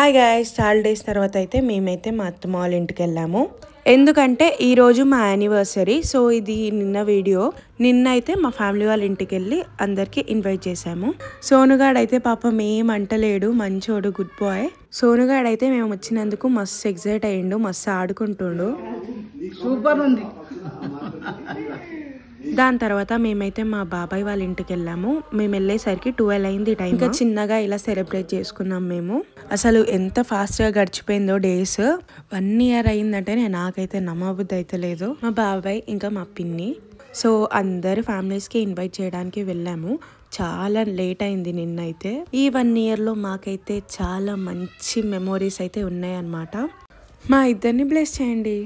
Hi guys, చాలా days తర్వాత అయితే మేమైతే మా అత్తమ్మ వాళ్ళ ఇంటికి వెళ్ళాము. ఎందుకంటే ఈరోజు మా యానివర్సరీ. సో ఇది నిన్న వీడియో. నిన్న అయితే మా ఫ్యామిలీ వాళ్ళ ఇంటికి వెళ్ళి అందరికీ ఇన్వైట్ చేశాము. సోనుగాడు అయితే పాపం ఏం అంటలేడు, మంచోడు, గుడ్ బాయ్. సోనుగాడు అయితే మేము వచ్చినందుకు మస్తు ఎక్సైట్ అయ్యిండు, మస్తు ఆడుకుంటుండు. సూపర్ ఉంది. దాని తర్వాత మేమైతే మా బాబాయ్ వాళ్ళ ఇంటికి వెళ్ళాము. మేము వెళ్ళేసరికి 12 అయింది టైం. ఇంకా చిన్నగా ఇలా సెలబ్రేట్ చేసుకున్నాం మేము. అసలు ఎంత ఫాస్ట్గా గడిచిపోయిందో డేస్. 1 year అయిందంటే నాకైతే నమ్మబుద్ధి అయితే లేదు. మా బాబాయ్ ఇంకా మా పిన్ని, సో అందరు ఫ్యామిలీస్కి ఇన్వైట్ చేయడానికి వెళ్ళాము. చాలా లేట్ అయింది నిన్నైతే. ఈ 1 yearలో మాకైతే చాలా మంచి మెమోరీస్ అయితే ఉన్నాయన్నమాట. మా ఇద్దరిని బ్లెస్ చేయండి.